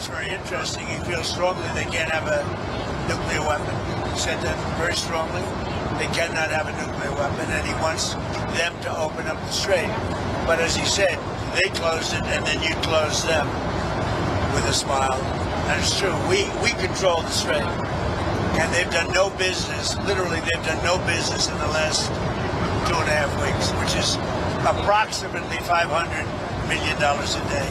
it's very interesting. He feels strongly they can't have a nuclear weapon. He said that very strongly. They cannot have a nuclear weapon, and he wants them to open up the strait. But as he said, they closed it, and then you closed them with a smile. And it's true. We control the strait. And they've done no business, literally they've done no business in the last 2.5 weeks, which is approximately $500 million a day.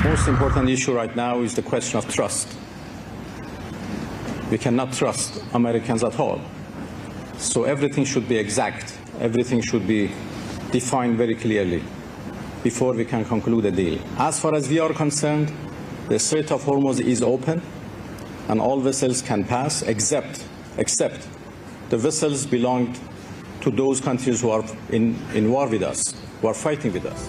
Most important issue right now is the question of trust. We cannot trust Americans at all. So everything should be exact. Everything should be defined very clearly before we can conclude a deal. As far as we are concerned, the Strait of Hormuz is open and all vessels can pass except the vessels belong to those countries who are in war with us, who are fighting with us.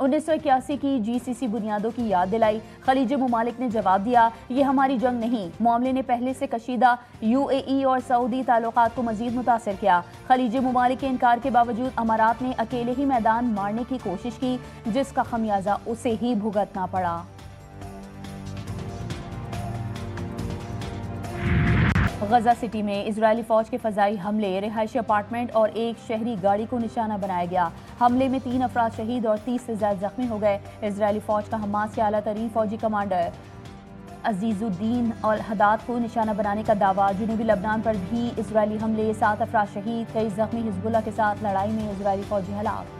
1981 کی GCC بنیادوں کی یاد دلائی۔ خلیجی ممالک نے جواب دیا، یہ ہماری جنگ نہیں۔ معاملے نے پہلے سے کشیدہ UAE اور سعودی تعلقات کو مزید متاثر کیا۔ خلیجی ممالک کے انکار کے باوجود امارات نے اکیلے ہی میدان مارنے کی کوشش کی، جس کا خمیازہ اسے ہی بھگتنا پڑا۔ غزہ سٹی میں اسرائیلی فوج کے فضائی حملے، رہائشی اپارٹمنٹ اور ایک شہری گاڑی کو نشانہ بنایا گیا۔ حملے میں 3 افراد شہید اور 30 سے زیادہ زخمی ہو گئے۔ اسرائیلی فوج کا حماس کے اعلیٰ ترین فوجی کمانڈر عزیز الدین الحداد کو نشانہ بنانے کا دعویٰ۔ جنوبی لبنان پر بھی اسرائیلی حملے، 7 افراد شہید، 23 زخمی۔ حزب اللہ کے ساتھ لڑائی میں اسرائیلی فوجی ہلاک۔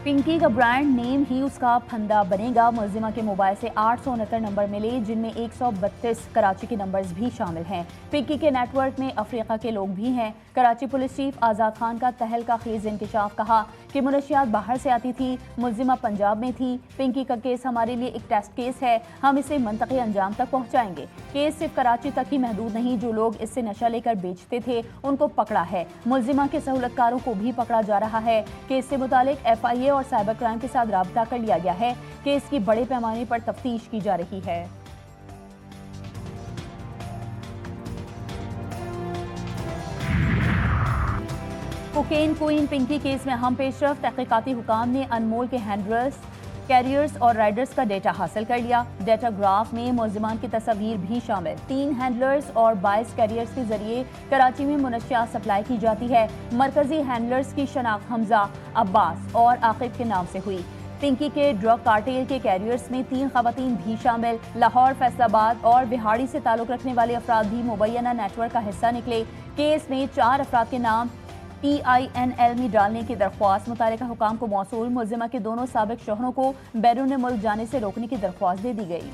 پنکی کا برانڈ نیم ہی اس کا پھندا بنے گا۔ ملزمہ کے موبائل سے 869 نمبر ملے، جن میں 132 کراچی کے نمبرز بھی شامل ہیں۔ پنکی کے نیٹ ورک میں افریقہ کے لوگ بھی ہیں۔ کراچی پولیس چیف آزاد خان کا تہلکہ خیز انکشاف، کہا کہ منشیات باہر سے آتی تھی، ملزمہ پنجاب میں تھی۔ پنکی کا کیس ہمارے لیے ایک ٹیسٹ کیس ہے، ہم اسے منطقی انجام تک پہنچائیں گے۔ کیس صرف کراچی تک ہی محدود نہیں، جو لوگ اس سے نشہ لے کر بیچتے تھے ان کو پکڑا ہے، ملزمہ کے سہولت کاروں کو بھی پکڑا جا رہا ہے۔ کیس سے متعلق FIA اور سائبر کرائم کے ساتھ رابطہ کر لیا گیا ہے۔ کیس کی بڑے پیمانے پر تفتیش کی جا رہی ہے۔ کوکین کوئن پنکی کیس میں اہم پیش رفت، تحقیقاتی حکام نے انمول کے ہینڈلرز، کیریئرز اور رائڈرز کا ڈیٹا حاصل کر لیا۔ ڈیٹا گراف میں ملزمان کی تصاویر بھی شامل۔ 3 ہینڈلرز اور 22 کیریئرز کے ذریعے کراچی میں منشیات سپلائی کی جاتی ہے۔ مرکزی ہینڈلرز کی شناخت حمزہ، عباس اور عاقب کے نام سے ہوئی۔ پنکی کے ڈرگ کارٹیل کے کیریئرز میں 3 خواتین بھی شامل۔ لاہور، فیصل آباد اور بہاڑی سے تعلق رکھنے والے افراد بھی مبینہ نیٹ ورک کا حصہ نکلے۔ کیس میں 4 افراد کے نام PINL میں ڈالنے کی درخواست متعلقہ حکام کو موصول۔ ملزمہ کے دونوں سابق شوہروں کو بیرون ملک جانے سے روکنے کی درخواست دے دی گئی۔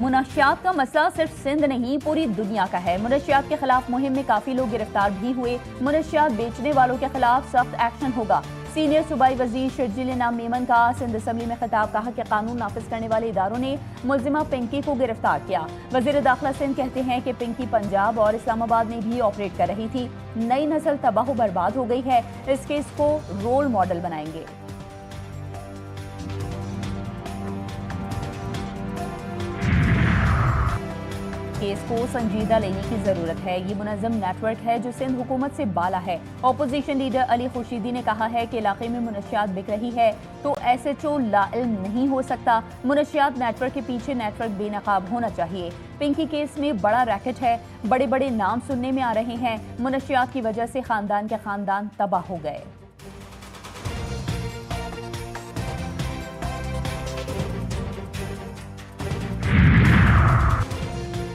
منشیات کا مسئلہ صرف سندھ نہیں، پوری دنیا کا ہے۔ منشیات کے خلاف مہم میں کافی لوگ گرفتار بھی ہوئے۔ منشیات بیچنے والوں کے خلاف سخت ایکشن ہوگا۔ سینئر صوبائی وزیر شرجیل انعام میمن کا سندھ اسمبلی میں خطاب، کہا کہ قانون نافذ کرنے والے اداروں نے ملزمہ پنکی کو گرفتار کیا۔ وزیر داخلہ سندھ کہتے ہیں کہ پنکی پنجاب اور اسلام آباد میں بھی آپریٹ کر رہی تھی۔ نئی نسل تباہ و برباد ہو گئی ہے، اس کیس کو رول ماڈل بنائیں گے۔ کیس کو سنجیدہ لینے کی ضرورت ہے۔ یہ منظم نیٹ ورک ہے جو سندھ حکومت سے بالا ہے۔ اپوزیشن لیڈر علی خورشیدی نے کہا ہے کہ علاقے میں منشیات بک رہی ہے تو SHO لا علم نہیں ہو سکتا۔ منشیات نیٹ ورک کے پیچھے نیٹ ورک بے نقاب ہونا چاہیے۔ پنکی کیس میں بڑا ریکٹ ہے، بڑے بڑے نام سننے میں آ رہے ہیں۔ منشیات کی وجہ سے خاندان کے خاندان تباہ ہو گئے۔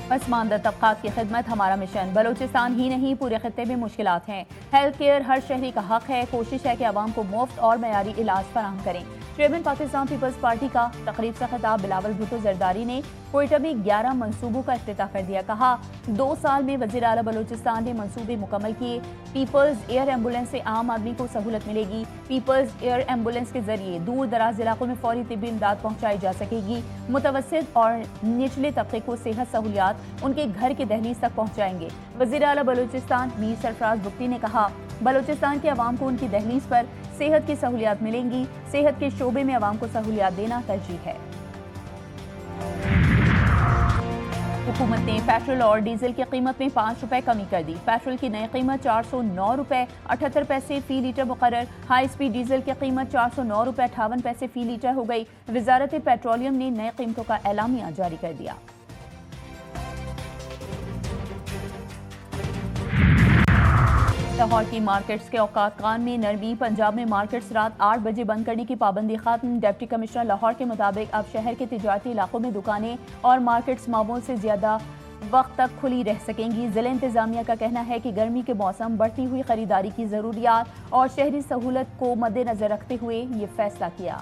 پسماندہ طبقات کی خدمت ہمارا مشن۔ بلوچستان ہی نہیں، پورے خطے میں مشکلات ہیں۔ ہیلتھ کیئر ہر شہری کا حق ہے۔ کوشش ہے کہ عوام کو مفت اور معیاری علاج فراہم کریں۔ چیئرمین پاکستان پیپلز پارٹی کا تقریب سے خطاب، بلاول بھٹو زرداری نے کوئٹہ میں 11 منصوبوں کا افتتاح کر دیا۔ کہا 2 سال میں وزیر اعلیٰ بلوچستان نے منصوبے مکمل کیے۔ پیپلز ایئر ایمبولینس سے عام آدمی کو سہولت ملے گی۔ پیپلز ایئر ایمبولینس کے ذریعے دور دراز علاقوں میں فوری طبی امداد پہنچائی جا سکے گی۔ متوسط اور نچلے طبقے کو صحت سہولیات ان کے گھر کے دہلیز تک پہنچائیں گے۔ وزیر اعلیٰ بلوچستان میر سرفراز بگٹی نے کہا بلوچستان کے عوام کو ان کی دہلیز پر صحت کی سہولیات ملیں گی۔ صحت کے شعبے میں عوام کو سہولیات دینا ترجیح ہے۔ حکومت نے پیٹرول اور ڈیزل کی قیمت میں 5 روپے کمی کر دی۔ پیٹرول کی نئی قیمت 409 روپے 78 پیسے فی لیٹر مقرر۔ ہائی سپیڈ ڈیزل کی قیمت 409 روپے 58 پیسے فی لیٹر ہو گئی۔ وزارت پیٹرولیم نے نئے قیمتوں کا اعلامیہ جاری کر دیا۔ لاہور کی مارکیٹس کے اوقات قان میں نرمی، پنجاب میں مارکیٹس رات 8 بجے بند کرنے کی پابندی ختم۔ ڈپٹی کمشنر لاہور کے مطابق اب شہر کے تجارتی علاقوں میں دکانیں اور مارکیٹس معمول سے زیادہ وقت تک کھلی رہ سکیں گی۔ ضلع انتظامیہ کا کہنا ہے کہ گرمی کے موسم، بڑھتی ہوئی خریداری کی ضروریات اور شہری سہولت کو مد نظر رکھتے ہوئے یہ فیصلہ کیا۔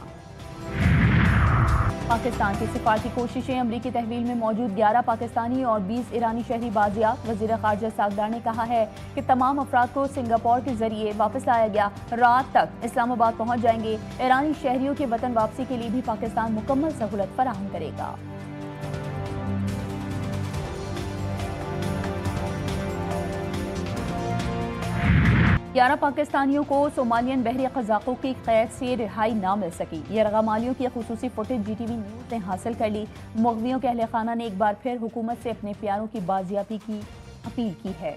پاکستان کی سفارتی کوششیں، امریکی تحویل میں موجود 11 پاکستانی اور 20 ایرانی شہری بازیاب۔ وزیر خارجہ ساگدار نے کہا ہے کہ تمام افراد کو سنگاپور کے ذریعے واپس لایا گیا، رات تک اسلام آباد پہنچ جائیں گے۔ ایرانی شہریوں کی وطن واپسی کے لیے بھی پاکستان مکمل سہولت فراہم کرے گا۔ 11 پاکستانیوں کو صومالین بحری قزاقوں کی قید سے رہائی نہ مل سکی. یرغمالیوں کی خصوصی footage G T V news نے حاصل کر لی. مغویوں کے اہل خانہ نے ایک بار پھر حکومت سے اپنے پیاروں کی بازیابی کی اپیل کی ہے.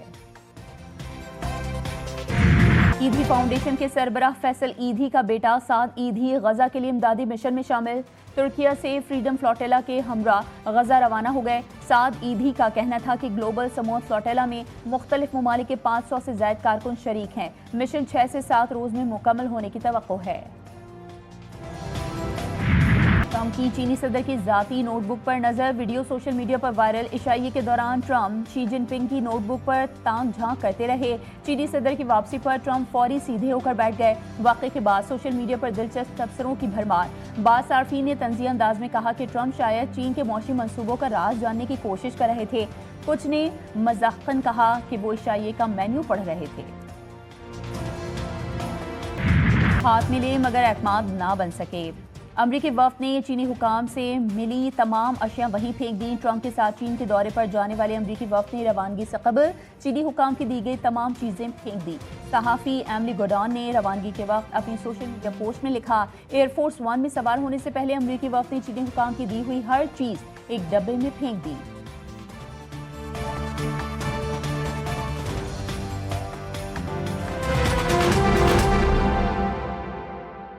ایدھی فاؤنڈیشن کے سربراہ فیصل ایدھی کا بیٹا سعد ایدھی غزہ کے لیے امدادی مشن میں شامل. ترکیہ سے فریڈم فلاٹیلا کے ہمراہ غزہ روانہ ہو گئے. سعد ایدھی کا کہنا تھا کہ گلوبل سموت فلاٹیلا میں مختلف ممالک کے 500 سے زائد کارکن شریک ہیں. مشن 6 سے 7 روز میں مکمل ہونے کی توقع ہے. ٹرمپ کی چینی صدر کی ذاتی نوٹ بک پر نظر. ویڈیو سوشل میڈیا پر وائرل. عشائیے کے دوران ٹرمپ شی جن پنگ کی نوٹ بک پر تانک جھانک کرتے رہے. چینی صدر کی واپسی پر ٹرمپ فوری سیدھے ہو کر بیٹھ گئے. واقعے کے بعد سوشل میڈیا پر دلچسپ تبصروں کی بھرمار. بعض صارفین نے طنزیہ انداز میں کہا کہ ٹرمپ شاید چین کے معاشی منصوبوں کا راز جاننے کی کوشش کر رہے تھے. کچھ نے مزاحقاً کہا کہ وہ عشائیے کا مینیو پڑھ رہے تھے. ہاتھ ملے مگر اعتماد نہ بن سکے. امریکی وفد نے چینی حکام سے ملی تمام اشیاء وہیں پھینک دیں. ٹرمپ کے ساتھ چین کے دورے پر جانے والے امریکی وفد نے روانگی سے قبل چینی حکام کی دی گئی تمام چیزیں پھینک دی. صحافی ایملی گوڈان نے روانگی کے وقت اپنی سوشل میڈیا پوسٹ میں لکھا، ایئر فورس 1 میں سوار ہونے سے پہلے امریکی وفد نے چینی حکام کی دی ہوئی ہر چیز ایک ڈبے میں پھینک دی.